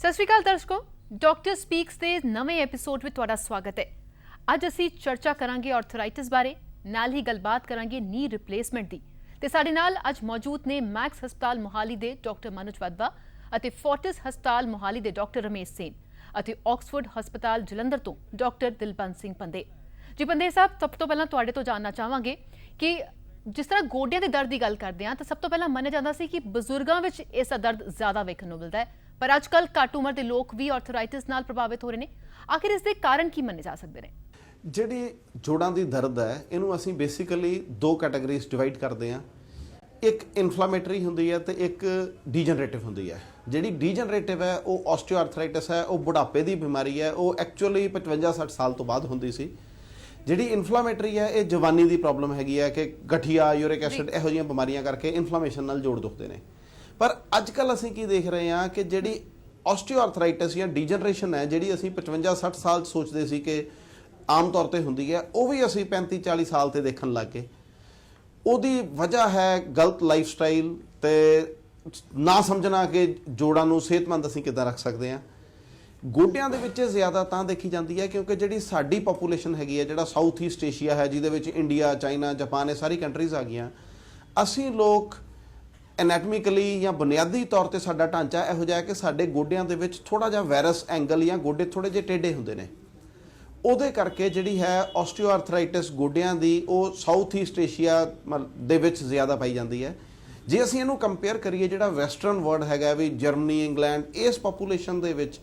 सत श्री अकाल दर्शकों, डॉक्टर स्पीक्स के नवे एपीसोड में तुहाडा स्वागत है। अज असी चर्चा करांगे आर्थराइटिस बारे, नाल ही गलबात करांगे नी रिप्लेसमेंट दी। ते साडे नाल अज मौजूद ने मैक्स हस्पताल मोहाली दे डॉक्टर मनोज वधवा अते फोर्टिस हस्पताल मोहाली दे डॉक्टर रमेश सेन अते ऑक्सफोर्ड हस्पताल जलंधर तो डॉक्टर दिलबंध सिंह पंदे। जी पंदे साहब, सब तो पहला तुहाडे तो जानना चाहांगे कि जिस तरह गोडियां दे दर्द की गल करते हैं तो सब तो पहला मन्निया जाता सी कि बजुर्गों में इसका दर्द ज्यादा वेखण नूं मिलता है, पर अजकल घट उम्र के लोग भी आर्थराइटिस नाल प्रभावित हो रहे हैं। आखिर इसके कारण की मन्ने जा सकते हैं? ਜਿਹੜੀ ਜੋੜਾਂ ਦੀ ਦਰਦ ਹੈ ਇਹਨੂੰ ਅਸੀਂ ਬੇਸਿਕਲੀ ਦੋ ਕੈਟਾਗਰੀਜ਼ ਡਿਵਾਈਡ ਕਰਦੇ ਹਾਂ। ਇੱਕ ਇਨਫਲੇਮੇਟਰੀ ਹੁੰਦੀ ਹੈ ਤੇ ਇੱਕ ਡੀਜਨਰੇਟਿਵ ਹੁੰਦੀ ਹੈ। ਜਿਹੜੀ ਡੀਜਨਰੇਟਿਵ ਹੈ ਉਹ ਆਸਟੀਓਆਰਥਰਾਈਟਿਸ ਹੈ, ਉਹ ਬੁਢਾਪੇ ਦੀ ਬਿਮਾਰੀ ਹੈ, ਉਹ ਐਕਚੁਅਲੀ 55-60 ਸਾਲ ਤੋਂ ਬਾਅਦ ਹੁੰਦੀ ਸੀ। ਜਿਹੜੀ ਇਨਫਲੇਮੇਟਰੀ ਹੈ ਇਹ ਜਵਾਨੀ ਦੀ ਪ੍ਰੋਬਲਮ ਹੈਗੀ ਹੈ ਕਿ ਗਠੀਆ, ਯੂਰਿਕ ਐਸਿਡ ਇਹੋ ਜਿਹੀਆਂ ਬਿਮਾਰੀਆਂ ਕਰਕੇ ਇਨਫਲੇਮੇਸ਼ਨ ਨਾਲ ਜੋੜ ਦੁਖਦੇ ਨੇ। ਪਰ ਅੱਜ ਕੱਲ੍ਹ ਅਸੀਂ ਕੀ ਦੇਖ ਰਹੇ ਹਾਂ ਕਿ ਜਿਹੜੀ ਆਸਟੀਓਆਰਥਰਾਈਟਿਸ ਜਾਂ ਡੀਜਨਰੇਸ਼ਨ ਹੈ, ਜਿਹੜੀ ਅਸੀਂ 55-60 ਸਾਲ ਸੋਚਦੇ ਸੀ ਕਿ ਆਮ ਤੌਰ ਤੇ ਹੁੰਦੀ ਹੈ, ਉਹ ਵੀ ਅਸੀਂ 35-40 ਸਾਲ ਤੇ ਦੇਖਣ ਲੱਗ ਗਏ। ਉਹਦੀ ਵਜ੍ਹਾ ਹੈ ਗਲਤ ਲਾਈਫ ਸਟਾਈਲ ਤੇ ਨਾ ਸਮਝਣਾ ਕਿ ਜੋੜਾਂ ਨੂੰ ਸਿਹਤਮੰਦ ਅਸੀਂ ਕਿੱਦਾਂ ਰੱਖ ਸਕਦੇ ਹਾਂ। ਗੋਡਿਆਂ ਦੇ ਵਿੱਚ ਜ਼ਿਆਦਾ ਤਾਂ ਦੇਖੀ ਜਾਂਦੀ ਹੈ ਕਿਉਂਕਿ ਜਿਹੜੀ ਸਾਡੀ ਪੋਪੂਲੇਸ਼ਨ ਹੈਗੀ ਹੈ, ਜਿਹੜਾ ਸਾਊਥ ਈਸਟ ਏਸ਼ੀਆ ਹੈ, ਜਿਹਦੇ ਵਿੱਚ ਇੰਡੀਆ, ਚਾਈਨਾ, ਜਾਪਾਨ, ਇਹ ਸਾਰੀ ਕੰਟਰੀਜ਼ ਆ ਗਈਆਂ। ਅਸੀਂ ਲੋਕ ਐਨਾਟਮਿਕਲੀ ਜਾਂ ਬੁਨਿਆਦੀ ਤੌਰ ਤੇ ਸਾਡਾ ਢਾਂਚਾ ਇਹੋ ਜਿਹਾ ਕਿ ਸਾਡੇ ਗੋਡਿਆਂ ਦੇ ਵਿੱਚ ਥੋੜਾ ਜਿਹਾ ਵਾਇਰਸ ਐਂਗਲ ਜਾਂ ਗੋਡੇ ਥੋੜੇ ਜਿਹੇ ਟੇਢੇ ਹੁੰਦੇ ਨੇ। ਉਹਦੇ ਕਰਕੇ ਜਿਹੜੀ ਹੈ ਆਸਟੀਓਆਰਥਰਾਈਟਿਸ ਗੋਡਿਆਂ ਦੀ ਉਹ ਸਾਊਥ ਈਸਟ ਏਸ਼ੀਆ ਦੇ ਵਿੱਚ ਜ਼ਿਆਦਾ ਪਾਈ ਜਾਂਦੀ ਹੈ। ਜੇ ਅਸੀਂ ਇਹਨੂੰ ਕੰਪੇਅਰ ਕਰੀਏ ਜਿਹੜਾ ਵੈਸਟਰਨ ਵਰਲਡ ਹੈਗਾ ਵੀ ਜਰਮਨੀ, ਇੰਗਲੈਂਡ, ਇਸ ਪੋਪੂਲੇਸ਼ਨ ਦੇ ਵਿੱਚ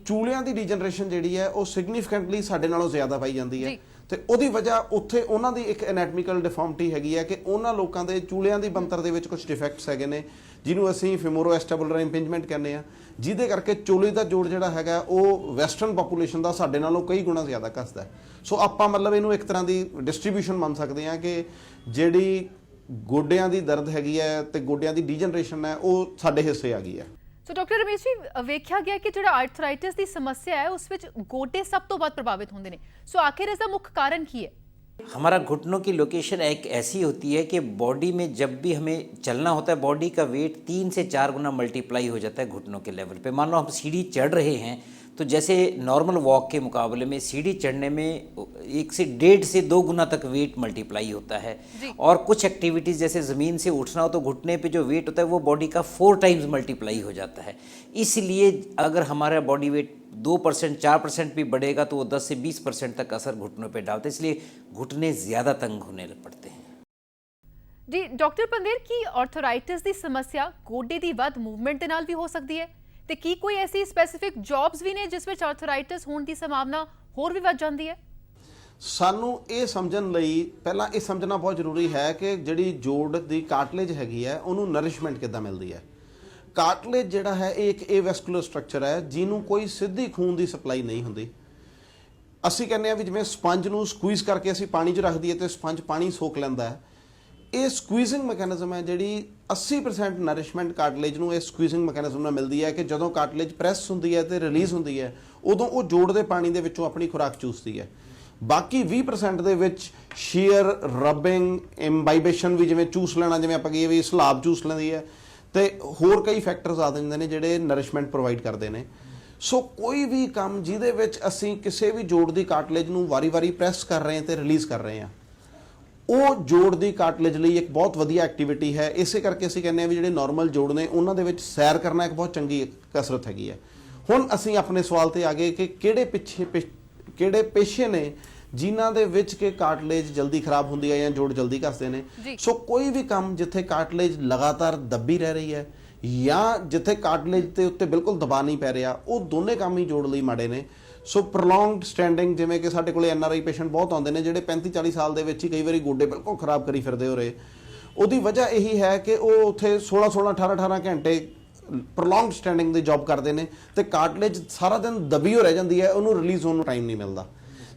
ਚੂਲਿਆਂ ਦੀ ਡੀਜਨਰੇਸ਼ਨ ਜਿਹੜੀ ਹੈ ਉਹ ਸਿਗਨੀਫੀਕੈਂਟਲੀ ਸਾਡੇ ਨਾਲੋਂ ਜ਼ਿਆਦਾ ਪਾਈ ਜਾਂਦੀ ਹੈ। ਤੇ ਉਹਦੀ ਵਜ੍ਹਾ ਉੱਥੇ ਉਹਨਾਂ ਦੀ ਇੱਕ ਐਨਾਟਮਿਕਲ ਡਿਫਾਰਮਿਟੀ ਹੈਗੀ ਹੈ ਕਿ ਉਹਨਾਂ ਲੋਕਾਂ ਦੇ ਚੂਲਿਆਂ ਦੀ ਬਣਤਰ ਦੇ ਵਿੱਚ ਕੁਝ ਡਿਫੈਕਟਸ ਹੈਗੇ ਨੇ ਜਿਹਨੂੰ ਅਸੀਂ ਫਿਮੋਰੋਐਸਟੈਬੂਲਰ ਇੰਪਿੰਜਮੈਂਟ ਕਹਿੰਦੇ ਆ, ਜਿਹਦੇ ਕਰਕੇ ਚੂਲੇ ਦਾ ਜੋੜ ਜਿਹੜਾ ਹੈਗਾ ਉਹ ਵੈਸਟਰਨ ਪੋਪੂਲੇਸ਼ਨ ਦਾ ਸਾਡੇ ਨਾਲੋਂ ਕਈ ਗੁਣਾ ਜ਼ਿਆਦਾ ਘੱਸਦਾ। ਸੋ ਆਪਾਂ ਮਤਲਬ ਇਹਨੂੰ ਇੱਕ ਤਰ੍ਹਾਂ ਦੀ ਡਿਸਟ੍ਰੀਬਿਊਸ਼ਨ ਮੰਨ ਸਕਦੇ ਹਾਂ ਕਿ ਜਿਹੜੀ ਗੋਡਿਆਂ ਦੀ ਦਰਦ ਹੈਗੀ ਹੈ ਤੇ ਗੋਡਿਆਂ ਦੀ ਡੀਜਨਰੇਸ਼ਨ ਹੈ ਉਹ ਸਾਡੇ ਹਿੱਸੇ ਆ ਗਈ ਹੈ। सो डॉक्टर रमेश जी, वेख्या गया कि जो आर्थराइटिस की समस्या है उस विच गोडे सब तो बहुत प्रभावित होंगे ने। सो आखिर इसका मुख्य कारण की है? हमारा घुटनों की लोकेशन एक ऐसी होती है कि बॉडी में जब भी हमें चलना होता है बॉडी का वेट 3 से 4 गुना मल्टीप्लाई हो जाता है घुटनों के लेवल पे। मान लो हम सीढ़ी चढ़ रहे हैं तो जैसे नॉर्मल वॉक के मुकाबले में सीढ़ी चढ़ने में 1 से 1.5 से 2 गुना तक वेट मल्टीप्लाई होता है। और कुछ एक्टिविटीज़ जैसे ज़मीन से उठना हो तो घुटने पे जो वेट होता है वो बॉडी का 4 टाइम्स मल्टीप्लाई हो जाता है। इसलिए अगर हमारा बॉडी वेट 2%, 4% भी बढ़ेगा तो वो 10 से 20% तक असर घुटनों पे डालते हैं, इसलिए घुटने ज़्यादा तंग होने पड़ते हैं। जी डॉक्टर पंदेर, की आर्थराइटिस की समस्या गोडे की वध मूवमेंट के नाल भी हो सकती है ते की कोई ऐसी स्पेसिफिक जॉब्स भी ने जिस विच आर्थराइटिस होने की संभावना होर भी वध जाती है? ਸਾਨੂੰ ਇਹ ਸਮਝਣ ਲਈ ਪਹਿਲਾਂ ਇਹ ਸਮਝਣਾ ਬਹੁਤ ਜ਼ਰੂਰੀ ਹੈ ਕਿ ਜਿਹੜੀ ਜੋੜ ਦੀ ਕਾਰਟਲੇਜ ਹੈਗੀ ਹੈ ਉਹਨੂੰ ਨਰਿਸ਼ਮੈਂਟ ਕਿੱਦਾਂ ਮਿਲਦੀ ਹੈ। ਕਾਰਟਲੇਜ ਜਿਹੜਾ ਹੈ ਇਹ ਇੱਕ ਏਵੈਸਕੂਲਰ ਸਟਰਕਚਰ ਹੈ ਜਿਹਨੂੰ ਕੋਈ ਸਿੱਧੀ ਖੂਨ ਦੀ ਸਪਲਾਈ ਨਹੀਂ ਹੁੰਦੀ। ਅਸੀਂ ਕਹਿੰਦੇ ਆ ਵੀ ਜਿਵੇਂ ਸਪੰਜ ਨੂੰ ਸਕੁਈਜ਼ ਕਰਕੇ ਅਸੀਂ ਪਾਣੀ 'ਚ ਰੱਖ ਦਈਏ ਤੇ ਸਪੰਜ ਪਾਣੀ ਸੋਖ ਲੈਂਦਾ ਹੈ। ਇਹ ਸਕੁਈਜ਼ਿੰਗ ਮੈਕੈਨਿਜ਼ਮ ਹੈ ਜਿਹੜੀ 80% ਨਰਿਸ਼ਮੈਂਟ ਕਾਰਟਲੇਜ ਨੂੰ ਇਸ ਸਕੁਈਜ਼ਿੰਗ ਮੈਕੈਨਿਜ਼ਮ ਨਾਲ ਮਿਲਦੀ ਹੈ ਕਿ ਜਦੋਂ ਕਾਰਟਲੇਜ ਪ੍ਰੈਸ ਹੁੰਦੀ ਹੈ ਤੇ ਰਿਲੀਜ਼ ਹੁੰਦੀ ਹੈ ਉਦੋਂ ਉਹ ਜੋੜ ਦੇ ਪਾਣੀ ਦੇ ਵਿੱਚੋਂ ਆਪਣੀ ਖੁਰਾਕ ਚੂਸਦੀ ਹੈ। ਬਾਕੀ 20% ਦੇ ਵਿੱਚ ਸ਼ੀਅਰ, ਰਬਿੰਗ, ਇੰਬਾਈਬੇਸ਼ਨ ਵੀ ਜਿਵੇਂ ਚੂਸ ਲੈਣਾ, ਜਿਵੇਂ ਆਪਾਂ ਕਹੀਏ ਵੀ ਸਲਾਬ ਚੂਸ ਲੈਂਦੀ ਹੈ, ਤੇ ਹੋਰ ਕਈ ਫੈਕਟਰਸ ਆ ਜਾਂਦੇ ਨੇ ਜਿਹੜੇ ਨਰਿਸ਼ਮੈਂਟ ਪ੍ਰੋਵਾਈਡ ਕਰਦੇ ਨੇ। ਸੋ ਕੋਈ ਵੀ ਕੰਮ ਜਿਹਦੇ ਵਿੱਚ ਅਸੀਂ ਕਿਸੇ ਵੀ ਜੋੜ ਦੀ ਕਾਰਟਲੇਜ ਨੂੰ ਵਾਰੀ-ਵਾਰੀ ਪ੍ਰੈਸ ਕਰ ਰਹੇ ਹਾਂ ਤੇ ਰਿਲੀਜ਼ ਕਰ ਰਹੇ ਹਾਂ, ਉਹ ਜੋੜ ਦੀ ਕਾਰਟਲੇਜ ਲਈ ਇੱਕ ਬਹੁਤ ਵਧੀਆ ਐਕਟੀਵਿਟੀ ਹੈ। ਇਸੇ ਕਰਕੇ ਅਸੀਂ ਕਹਿੰਦੇ ਹਾਂ ਵੀ ਜਿਹੜੇ ਨਾਰਮਲ ਜੋੜ ਨੇ ਉਹਨਾਂ ਦੇ ਵਿੱਚ ਸੈਰ ਕਰਨਾ ਇੱਕ ਬਹੁਤ ਚੰਗੀ ਕਸਰਤ ਹੈਗੀ ਹੈ। ਹੁਣ ਅਸੀਂ ਆਪਣੇ ਸਵਾਲ ਤੇ ਆ ਗਏ ਕਿ ਕਿਹੜੇ ਪੇਸ਼ੇ ਨੇ ਜਿਨ੍ਹਾਂ ਦੇ ਵਿੱਚ ਕਿ ਕਾਰਟਲੇਜ ਜਲਦੀ ਖਰਾਬ ਹੁੰਦੀ ਹੈ ਜਾਂ ਜੋੜ ਜਲਦੀ ਘਸਦੇ ਨੇ। ਸੋ ਕੋਈ ਵੀ ਕੰਮ ਜਿੱਥੇ ਕਾਰਟਲੇਜ ਲਗਾਤਾਰ ਦੱਬੀ ਰਹਿ ਰਹੀ ਹੈ ਜਾਂ ਜਿੱਥੇ ਕਾਰਟਲੇਜ ਤੇ ਉੱਤੇ ਬਿਲਕੁਲ ਦਬਾਅ ਨਹੀਂ ਪੈ ਰਿਹਾ, ਉਹ ਦੋਨੇ ਕੰਮ ਹੀ ਜੋੜ ਲਈ ਮਾੜੇ ਨੇ। ਸੋ ਪ੍ਰੋਲੋਂਗਡ ਸਟੈਂਡਿੰਗ, ਜਿਵੇਂ ਕਿ ਸਾਡੇ ਕੋਲ NRI ਪੇਸ਼ੈਂਟ ਬਹੁਤ ਆਉਂਦੇ ਨੇ ਜਿਹੜੇ 35-40 ਸਾਲ ਦੇ ਵਿੱਚ ਹੀ ਕਈ ਵਾਰੀ ਗੋਡੇ ਬਿਲਕੁਲ ਖਰਾਬ ਕਰੀ ਫਿਰਦੇ ਹੋ ਰਹੇ, ਉਹਦੀ ਵਜ੍ਹਾ ਇਹੀ ਹੈ ਕਿ ਉਹ ਉੱਥੇ 16-16, 18-18 ਘੰਟੇ ਪ੍ਰੋਲੋਂਗਡ ਸਟੈਂਡਿੰਗ ਦੀ ਜੌਬ ਕਰਦੇ ਨੇ ਤੇ ਕਾਰਟਲੇਜ ਸਾਰਾ ਦਿਨ ਦਬੀ ਹੋ ਰਹਿ ਜਾਂਦੀ ਹੈ, ਉਹਨੂੰ ਰਿਲੀਜ਼ ਹੋਣ ਨੂੰ ਟਾਈਮ ਨਹੀਂ ਮਿਲਦਾ।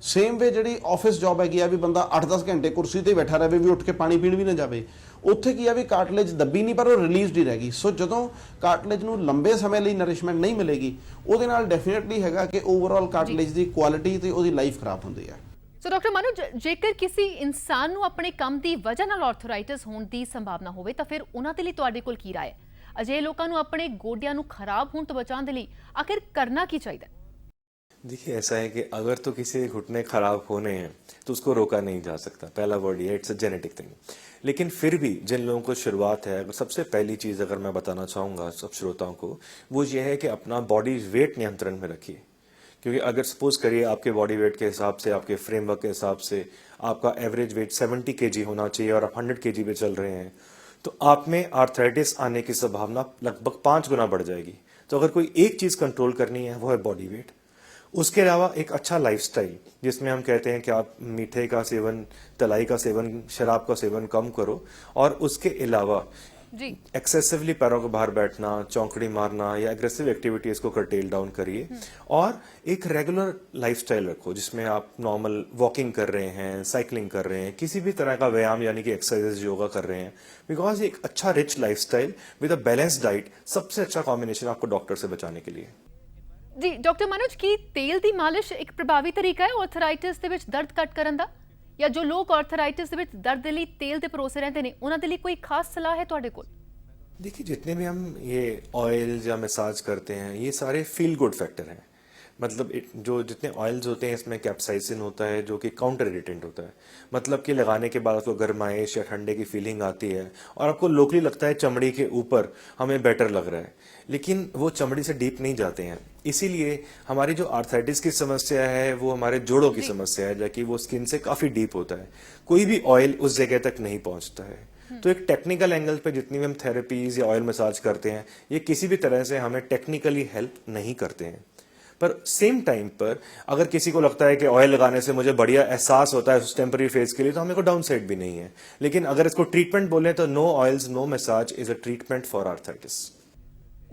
ਸੇਮ ਵੇ ਜਿਹੜੀ ਆਫਿਸ ਜੌਬ ਹੈਗੀ ਆ ਵੀ ਬੰਦਾ 8-10 ਘੰਟੇ ਕੁਰਸੀ ਤੇ ਬੈਠਾ ਰਹੇ ਵੀ ਉੱਠ ਕੇ ਪਾਣੀ ਪੀਣ ਵੀ ਨਾ ਜਾਵੇ, ਉੱਥੇ ਕੀ ਆ ਵੀ ਕਾਰਟਲੇਜ ਦੱਬੀ ਨਹੀਂ ਪਰ ਉਹ ਰਿਲੀਜ਼ਡ ਹੀ ਰਹਿ ਗਈ। ਸੋ ਜਦੋਂ ਕਾਰਟਲੇਜ ਨੂੰ ਲੰਬੇ ਸਮੇਂ ਲਈ ਨਰਿਸ਼ਮੈਂਟ ਨਹੀਂ ਮਿਲੇਗੀ ਉਹਦੇ ਨਾਲ ਡੈਫੀਨੇਟਲੀ ਹੈਗਾ ਕਿ ਓਵਰਆਲ ਕਾਰਟਲੇਜ ਦੀ ਕੁਆਲਿਟੀ ਤੇ ਉਹਦੀ ਲਾਈਫ ਖਰਾਬ ਹੁੰਦੀ ਹੈ। ਸੋ ਡਾਕਟਰ मनोज, जेकर किसी इंसान ਨੂੰ ਆਪਣੇ ਕੰਮ ਦੀ ਵਜ੍ਹਾ ਨਾਲ ਆर्थराइटिस ਹੋਣ ਦੀ ਸੰਭਾਵਨਾ ਹੋਵੇ ਤਾਂ ਫਿਰ ਉਹਨਾਂ ਦੇ ਲਈ ਤੁਹਾਡੇ ਕੋਲ ਕੀ ਰਾਏ ਹੈ? ਅਜਿਹੇ ਲੋਕਾਂ ਨੂੰ ਆਪਣੇ ਗੋਡਿਆਂ ਨੂੰ ਖਰਾਬ ਹੋਣ ਤੋਂ ਬਚਾਉਣ ਦੇ ਲਈ ਆਖਿਰ ਕਰਨਾ ਕੀ ਚਾਹੀਦਾ ਹੈ? देखिए ऐसा है कि अगर तो किसी के घुटने खराब होने हैं तो उसको रोका नहीं जा सकता, पहला वर्ड ये, इट्स अ जेनेटिक थिंग। लेकिन फिर भी जिन लोगों को शुरुआत है, सबसे पहली चीज़ अगर मैं बताना चाहूँगा सब श्रोताओं को, वो ये है कि अपना बॉडी वेट नियंत्रण में रखिए। क्योंकि अगर सपोज करिए आपके बॉडी वेट के हिसाब से, आपके फ्रेमवर्क के हिसाब से आपका एवरेज वेट 70 kg होना चाहिए और आप 100 kg पे चल रहे हैं, तो आप में आर्थराइटिस आने की संभावना लगभग 5 गुना बढ़ जाएगी। तो अगर कोई एक चीज़ कंट्रोल करनी है वो है बॉडी वेट। उसके अलावा एक अच्छा लाइफस्टाइल, जिसमें हम कहते हैं कि आप मीठे का सेवन, तलाई का सेवन, शराब का सेवन कम करो, और उसके अलावा जी एक्सेसिवली पैरों के बाहर बैठना, चौंकड़ी मारना या एग्रेसिव एक्टिविटीज को कर्टेल डाउन करिए, और एक रेगुलर लाइफस्टाइल रखो जिसमें आप नॉर्मल वॉकिंग कर रहे हैं, साइकिलिंग कर रहे हैं, किसी भी तरह का व्यायाम यानी कि एक्सरसाइज, योगा कर रहे हैं। बिकॉज एक अच्छा rich lifestyle with a balance diet सबसे अच्छा कॉम्बिनेशन आपको डॉक्टर से बचाने के लिए। ਜੀ ਡਾਕਟਰ ਮਨੋਜ, ਕੀ ਤੇਲ ਦੀ ਮਾਲਿਸ਼ ਇੱਕ ਪ੍ਰਭਾਵੀ ਤਰੀਕਾ ਹੈ ਆਰਥਰਾਈਟਿਸ ਦੇ ਵਿੱਚ ਦਰਦ ਘੱਟ ਕਰਨ ਦਾ? ਜਾਂ ਜੋ ਲੋਕ ਆਰਥਰਾਈਟਿਸ ਦੇ ਵਿੱਚ ਦਰਦ ਦੇ ਲਈ ਤੇਲ ਦੇ ਪਰੋਸੇ ਰਹਿੰਦੇ ਨੇ ਉਹਨਾਂ ਦੇ ਲਈ ਕੋਈ ਖਾਸ ਸਲਾਹ ਹੈ ਤੁਹਾਡੇ ਕੋਲ? देखिए जितने भी हम ये ऑयल या मसाज करते हैं ये सारे फील गुड फैक्टर हैं। मतलब जो जितने ऑयल्स होते हैं इसमें कैप्साइसिन होता है जो कि काउंटर इरिटेंट होता है। मतलब कि लगाने के बाद आपको गर्माइश या ठंडे की फीलिंग आती है और आपको लोकली लगता है चमड़ी के ऊपर हमें बेटर लग रहा है, लेकिन वो चमड़ी से डीप नहीं जाते हैं। इसीलिए हमारी जो आर्थराइटिस की समस्या है वो हमारे जोड़ों की समस्या है, जबकि वो स्किन से काफी डीप होता है। कोई भी ऑयल उस जगह तक नहीं पहुंचता है। तो एक टेक्निकल एंगल पे जितनी भी हम थेरेपीज या ऑयल मसाज करते हैं ये किसी भी तरह से हमें टेक्निकली हेल्प नहीं करते हैं। पर सेम टाइम पर अगर किसी को लगता है कि ऑयल लगाने से मुझे बढ़िया एहसास होता है उस टेम्पररी फेज के लिए, तो हमें को डाउन साइड भी नहीं है। लेकिन अगर इसको ट्रीटमेंट बोले तो no oils no massage is a treatment for arthritis.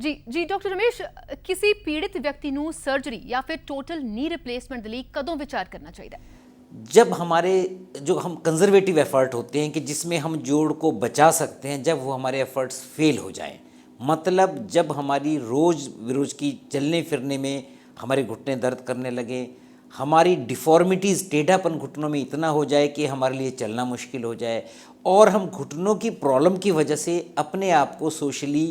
ਜੀ ਜੀ ਡਾਕਟਰ ਰਮੇਸ਼, ਕਿਸੇ ਪੀੜਿਤ ਵਿਅਕਤੀ ਨੂੰ ਸਰਜਰੀ ਜਾਂ ਫਿਰ ਟੋਟਲ ਨੀ ਰਿਪਲੇਸਮੈਂਟ ਦੇ ਲਈ ਕਦੋਂ ਵਿਚਾਰ ਕਰਨਾ ਚਾਹੀਦਾ ਹੈ? जब हमारे जो हम कंजर्वेटिव एफर्ट होते हैं कि जिसमें हम जोड़ को बचा सकते हैं, जब वो हमारे एफर्ट्स फेल हो जाएं, मतलब जब हमारी रोज़ की चलने फिरने में हमारे घुटने दर्द करने लगे, हमारी डिफॉर्मिटीज़, टेढ़ापन घुटनों में इतना हो जाए कि हमारे लिए चलना मुश्किल हो जाए, और हम घुटनों की प्रॉब्लम की वजह से अपने आप को सोशली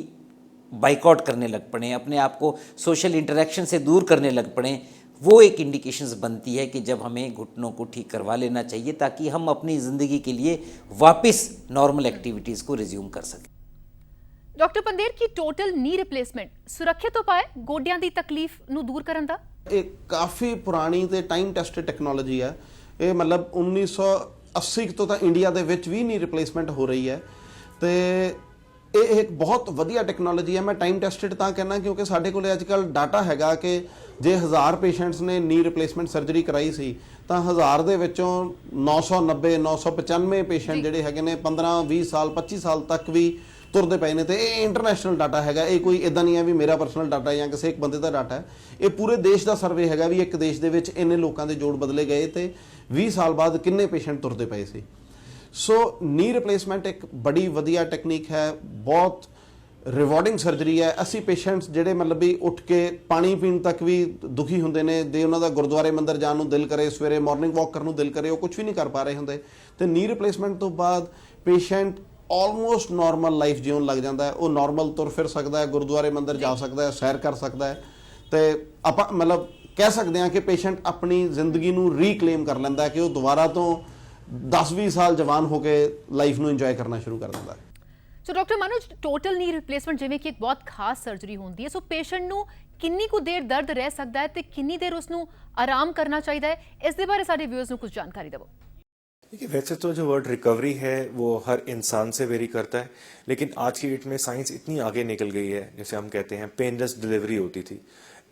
बाइकआउट करने लग पड़े, अपने आप को सोशल इंटरेक्शन से दूर करने लग पड़े, वो एक इंडिकेशंस बनती है कि जब हमें घुटनों को ठीक करवा लेना चाहिए ताकि हम अपनी ज़िंदगी के लिए वापस नॉर्मल एक्टिविटीज़ को रिज्यूम कर सकें। ਡਾਕਟਰ ਪੰਦੇਰ, ਕੀ ਟੋਟਲ ਨੀ ਰਿਪਲੇਸਮੈਂਟ ਸੁਰੱਖਿਅਤ ਉਪਾਅ ਹੈ ਗੋਡਿਆਂ ਦੀ ਤਕਲੀਫ ਨੂੰ ਦੂਰ ਕਰਨ ਦਾ? ਇਹ ਕਾਫੀ ਪੁਰਾਣੀ ਤੇ ਟਾਈਮ ਟੈਸਟਡ ਟੈਕਨੋਲੋਜੀ ਹੈ। ਇਹ ਮਤਲਬ 1980 ਤੋਂ ਤਾਂ ਇੰਡੀਆ ਦੇ ਵਿੱਚ ਵੀ ਨੀ ਰਿਪਲੇਸਮੈਂਟ ਹੋ ਰਹੀ ਹੈ ਤੇ ਇਹ ਇੱਕ ਬਹੁਤ ਵਧੀਆ ਟੈਕਨੋਲੋਜੀ ਹੈ। ਮੈਂ ਟਾਈਮ ਟੈਸਟਡ ਤਾਂ ਕਹਿੰਦਾ ਕਿਉਂਕਿ ਸਾਡੇ ਕੋਲ ਅੱਜ ਕੱਲ੍ਹ ਡਾਟਾ ਹੈਗਾ ਕਿ ਜੇ 1000 ਪੇਸ਼ੈਂਟਸ ਨੇ ਨੀ ਰਿਪਲੇਸਮੈਂਟ ਸਰਜਰੀ ਕਰਾਈ ਸੀ ਤਾਂ 1000 ਦੇ ਵਿੱਚੋਂ 990 995 ਪੇਸ਼ੈਂਟ ਜਿਹੜੇ ਹੈਗੇ ਨੇ 15 20 ਸਾਲ 25 ਸਾਲ ਤੱਕ ਵੀ ਤੁਰਦੇ ਪਏ ਨੇ। ਤੇ ਇਹ ਇੰਟਰਨੈਸ਼ਨਲ ਡਾਟਾ ਹੈਗਾ, ਇਹ ਕੋਈ ਇਦਾਂ ਨਹੀਂ ਹੈ ਵੀ ਮੇਰਾ ਪਰਸਨਲ ਡਾਟਾ ਜਾਂ ਕਿਸੇ ਇੱਕ ਬੰਦੇ ਦਾ ਡਾਟਾ ਹੈ। ਇਹ ਪੂਰੇ ਦੇਸ਼ ਦਾ ਸਰਵੇ ਹੈਗਾ ਵੀ ਇੱਕ ਦੇਸ਼ ਦੇ ਵਿੱਚ ਇੰਨੇ ਲੋਕਾਂ ਦੇ ਜੋੜ ਬਦਲੇ ਗਏ ਤੇ 20 ਸਾਲ ਬਾਅਦ ਕਿੰਨੇ ਪੇਸ਼ੈਂਟ ਤੁਰਦੇ ਪਏ ਸੀ। ਸੋ ਨੀ ਰਿਪਲੇਸਮੈਂਟ ਇੱਕ ਬੜੀ ਵਧੀਆ ਟੈਕਨੀਕ ਹੈ, ਬਹੁਤ ਰਿਵਾਰਡਿੰਗ ਸਰਜਰੀ ਹੈ। ਅਸੀਂ ਪੇਸ਼ੈਂਟਸ ਜਿਹੜੇ ਮਤਲਬ ਵੀ ਉੱਠ ਕੇ ਪਾਣੀ ਪੀਣ ਤੱਕ ਵੀ ਦੁਖੀ ਹੁੰਦੇ ਨੇ, ਜੇ ਉਹਨਾਂ ਦਾ ਗੁਰਦੁਆਰੇ ਮੰਦਿਰ ਜਾਣ ਨੂੰ ਦਿਲ ਕਰੇ, ਸਵੇਰੇ ਮਾਰਨਿੰਗ ਵਾਕ ਕਰਨ ਨੂੰ ਦਿਲ ਕਰੇ, ਉਹ ਕੁਝ ਵੀ ਨਹੀਂ ਕਰ ਪਾ ਰਹੇ ਹੁੰਦੇ। ਤੇ ਨੀ ਰਿਪਲੇਸਮੈਂਟ ਤੋਂ ਬਾਅਦ ਪੇਸ਼ੈਂਟ ਆਲਮੋਸਟ ਨਾਰਮਲ ਲਾਈਫ ਜਿਉਣ ਲੱਗ ਜਾਂਦਾ ਹੈ। ਉਹ ਨਾਰਮਲ ਤੁਰ ਫਿਰ ਸਕਦਾ ਹੈ, ਗੁਰਦੁਆਰੇ ਮੰਦਿਰ ਜਾ ਸਕਦਾ ਹੈ, ਸੈਰ ਕਰ ਸਕਦਾ ਹੈ। ਤੇ ਆਪਾਂ ਮਤਲਬ ਕਹਿ ਸਕਦੇ ਹਾਂ ਕਿ ਪੇਸ਼ੈਂਟ ਆਪਣੀ ਜ਼ਿੰਦਗੀ ਨੂੰ ਰੀਕਲੇਮ ਕਰ ਲੈਂਦਾ ਹੈ ਕਿ ਉਹ ਦੁਬਾਰਾ ਤੋਂ 10-20 ਸਾਲ ਜਵਾਨ ਹੋ ਕੇ ਲਾਈਫ ਨੂੰ ਇੰਜੋਏ ਕਰਨਾ ਸ਼ੁਰੂ ਕਰ ਦਿੰਦਾ ਹੈ। ਸੋ ਡਾਕਟਰ ਮਨੋਜ, ਟੋਟਲ ਨੀ ਰਿਪਲੇਸਮੈਂਟ ਜਿਵੇਂ ਕਿ ਇੱਕ ਬਹੁਤ ਖਾਸ ਸਰਜਰੀ ਹੁੰਦੀ ਹੈ, ਸੋ ਪੇਸ਼ੈਂਟ ਨੂੰ ਕਿੰਨੀ ਕੁ ਦੇਰ ਦਰਦ ਰਹਿ ਸਕਦਾ ਹੈ ਤੇ ਕਿੰਨੀ ਦੇਰ ਉਸ ਨੂੰ ਆਰਾਮ ਕਰਨਾ ਚਾਹੀਦਾ ਹੈ, ਇਸ ਦੇ ਬਾਰੇ ਸਾਡੇ ਵਿਊਅਰਸ ਨੂੰ ਕੁਝ ਜਾਣਕਾਰੀ ਦਿਓ। देखिए वैसे तो जो वर्ड रिकवरी है वो हर इंसान से वेरी करता है, लेकिन आज की डेट में साइंस इतनी आगे निकल गई है, जैसे हम कहते हैं पेनलेस डिलीवरी होती थी,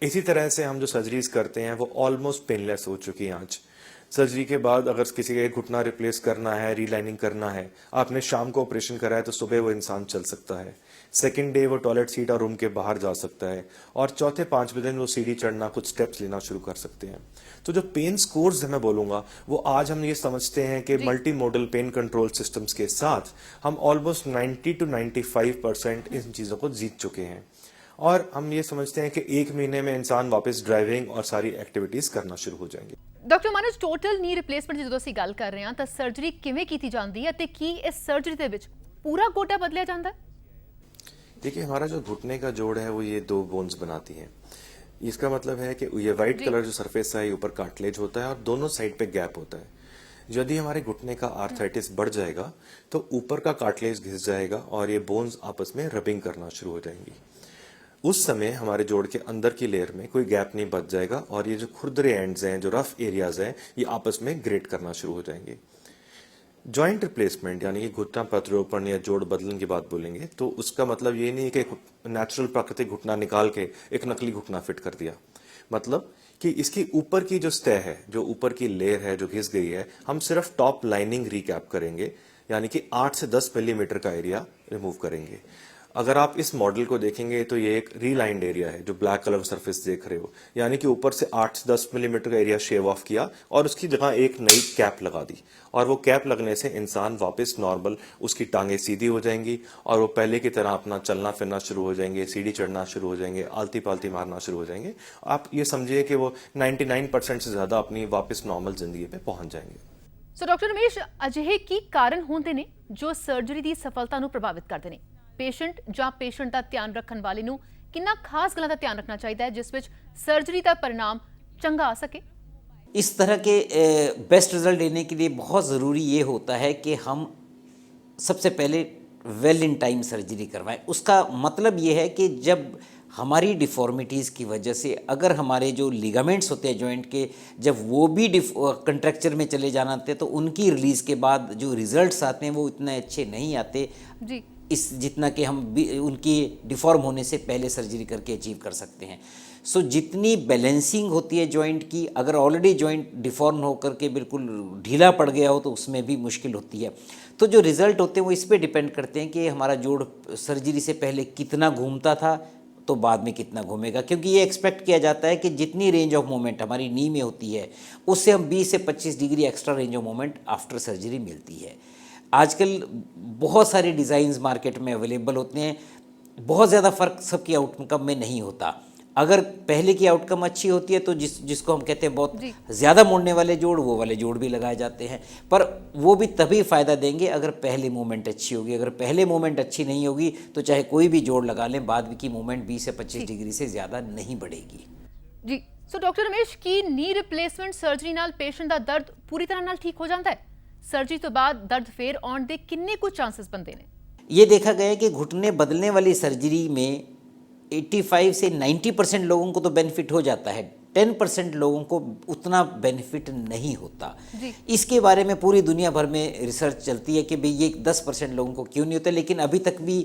इसी तरह से हम जो सर्जरीज करते हैं वो ऑलमोस्ट पेनलेस हो चुकी हैं आज। सर्जरी के बाद अगर किसी का एक घुटना रिप्लेस करना है, रीलाइनिंग करना है, आपने शाम को ऑपरेशन करा है तो सुबह वो इंसान चल सकता है, सेकेंड डे वो टॉयलेट सीट और रूम के बाहर जा सकता है, और चौथे 5वें दिन वो सीढ़ी चढ़ना, कुछ स्टेप्स लेना शुरू कर सकते हैं। तो जो पेन स्कोर्स मैं बोलूँगा वो आज हम ये समझते हैं कि multi modal pain control systems के साथ हम ऑलमोस्ट 90 to 95% इन चीज़ों को जीत चुके हैं, और हम ये समझते हैं कि 1 महीने में इंसान वापस ड्राइविंग और सारी एक्टिविटीज़ करना शुरू हो जाएंगे। ਡਾਕਟਰ ਮਨੋਜ, ਟੋਟਲ ਨੀ ਰਿਪਲੇਸਮੈਂਟ ਦੀ ਜਦੋਂ ਅਸੀਂ ਗੱਲ ਕਰ ਰਹੇ ਹਾਂ ਤਾਂ ਸਰਜਰੀ ਕਿਵੇਂ ਕੀਤੀ ਜਾਂਦੀ ਹੈ ਤੇ ਕੀ ਇਸ ਸਰਜਰੀ ਦੇ ਵਿੱਚ ਪੂਰਾ ਗੋਡਾ ਬਦਲਿਆ ਜਾਂਦਾ ਹੈ? देखिए, हमारा जो घुटने का जोड़ है वो ये 2 बोन्स बनाती हैं। इसका मतलब है कि ये वाइट कलर जो सरफेस है, ये ऊपर कार्टिलेज होता है और दोनों साइड पे गैप होता है। यदि हमारे घुटने का आर्थराइटिस बढ़ जाएगा तो ऊपर का कार्टिलेज घिस जाएगा और ये बोन्स आपस में रबिंग करना शुरू हो जाएंगी। उस समय हमारे जोड़ के अंदर की लेयर में कोई गैप नहीं बच जाएगा और ये जो खुरदरे एंड्स हैं, जो रफ एरियाज हैं, ये आपस में ग्रेट करना शुरू हो जाएंगे। जॉइंट रिप्लेसमेंट यानी कि घुटना प्रत्यारोपण या जोड़ बदलन की बात बोलेंगे तो उसका मतलब ये नहीं है कि नेचुरल प्राकृतिक घुटना निकाल के एक नकली घुटना फिट कर दिया। मतलब कि इसकी ऊपर की जो सतह है, जो ऊपर की लेयर है जो घिस गई है, हम सिर्फ टॉप लाइनिंग रिकैप करेंगे, यानी कि 8 से 10 मिलीमीटर का एरिया रिमूव करेंगे। अगर आप इस मॉडल को देखेंगे तो ये एक रीलाइंड एरिया है जो ब्लैक कलर सरफेस देख रहे हो, यानी कि ऊपर से 8 से 10 मिलीमीटर का एरिया शेव ऑफ किया और उसकी जगह एक नई कैप लगा दी, और वो कैप लगने से इंसान वापस नॉर्मल, उसकी टांगें सीधी हो जाएंगी और वो पहले की तरह अपना चलना फिरना शुरू हो जाएंगे, सीढ़ी चढ़ना शुरू हो जाएंगे, आलती पालती मारना शुरू हो जाएंगे। आप ये समझिए कि वो 99% से ज्यादा अपनी वापस नॉर्मल जिंदगी पे पहुंच जाएंगे। ਸੋ ਡਾਕਟਰ ਰਮੇਸ਼, ਅਜਿਹੇ ਕੀ ਕਾਰਨ ਹੁੰਦੇ ਨੇ ਜੋ ਸਰਜਰੀ ਦੀ ਸਫਲਤਾ ਨੂੰ ਪ੍ਰਭਾਵਿਤ ਕਰਦੇ ਨੇ? ਪੇਸ਼ੈਂਟ ਜਾਂ ਪੇਸ਼ੈਂਟ ਦਾ ਧਿਆਨ ਰੱਖਣ ਵਾਲੇ ਨੂੰ ਕਿੰਨਾ ਖਾਸ ਗੱਲਾਂ ਦਾ ਧਿਆਨ ਰੱਖਣਾ ਚਾਹੀਦਾ ਹੈ ਜਿਸ ਵਿੱਚ ਸਰਜਰੀ ਦਾ परिणाम चंगा आ सके? इस तरह के बेस्ट रिजल्ट लेने के लिए बहुत ज़रूरी ये होता है कि हम सबसे पहले वेल इन टाइम सर्जरी करवाएं। उसका मतलब ये है कि जब हमारी डिफॉर्मिटीज़ की वजह से अगर हमारे जो लिगामेंट्स होते हैं जॉइंट के, जब वो भी कंट्रैक्चर में चले जाना आते तो उनकी रिलीज़ के बाद जो रिजल्ट्स आते हैं वो इतने अच्छे नहीं आते जी, इस जितना कि हम उनकी डिफॉर्म होने से पहले सर्जरी करके अचीव कर सकते हैं। सो जितनी बैलेंसिंग होती है जॉइंट की, अगर ऑलरेडी जॉइंट डिफॉर्म होकर के बिल्कुल ढीला पड़ गया हो तो उसमें भी मुश्किल होती है। तो जो रिज़ल्ट होते हैं वो इस पे डिपेंड करते हैं कि हमारा जोड़ सर्जरी से पहले कितना घूमता था तो बाद में कितना घूमेगा, क्योंकि ये एक्सपेक्ट किया जाता है कि जितनी रेंज ऑफ मूवमेंट हमारी नी में होती है उससे हम 20 से 25 degree extra range of movement after surgery मिलती है। आजकल बहुत सारे डिज़ाइंस मार्केट में अवेलेबल होते हैं, बहुत ज़्यादा फ़र्क सबकी आउटकम में नहीं होता। अगर पहले की आउटकम अच्छी होती है तो जिसको हम कहते हैं बहुत ज़्यादा मुड़ने वाले जोड़, वो वाले जोड़ भी लगाए जाते हैं, पर वो भी तभी फ़ायदा देंगे अगर पहले मूवमेंट अच्छी होगी। अगर पहले मूवमेंट अच्छी नहीं होगी तो चाहे कोई भी जोड़ लगा लें, बाद की मूवमेंट 20 से 25 डिग्री से ज़्यादा नहीं बढ़ेगी। जी। सो डॉक्टर रमेश, की नी रिप्लेसमेंट सर्जरी नाल पेशेंट का दर्द पूरी तरह नाल ठीक हो जाता है? सर्जरी तो बाद दर्द फेर आउण दे किन्ने कुछ चांसेस बनते हैं? ये देखा गया है कि घुटने बदलने वाली सर्जरी में 85 से 90% लोगों को तो बेनिफिट हो जाता है, 10% लोगों को उतना बेनिफिट नहीं होता। इसके बारे में पूरी दुनिया भर में रिसर्च चलती है कि भाई ये 10% लोगों को क्यों नहीं होता, लेकिन अभी तक भी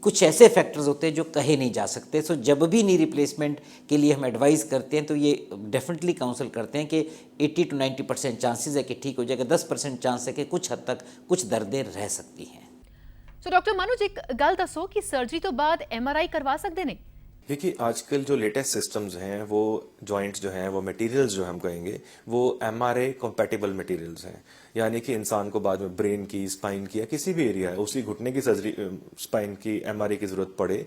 कुछ ऐसे फैक्टर्स होते हैं जो कहे नहीं जा सकते। सो जब भी नी रिप्लेसमेंट के लिए हम एडवाइस करते हैं तो ये डेफिनेटली काउंसल करते हैं कि 80 to 90% चांसेस है कि ठीक हो जाएगा, 10% चांस है कि कुछ हद तक कुछ दर्दें रह सकती हैं। सो डॉक्टर मनोज, एक गल दसो कि सर्जरी तो बाद MRI करवा सकते हैं? देखिए, आजकल जो लेटेस्ट सिस्टम्स हैं वो जॉइंट्स जो हैं वो मटेरियल्स जो हम कहेंगे वो MRI कंपैटिबल मटेरियल्स हैं, यानी कि इंसान को बाद में ब्रेन की, स्पाइन की या किसी भी एरिया है उसी घुटने की सर्जरी, स्पाइन की MRI की जरूरत पड़े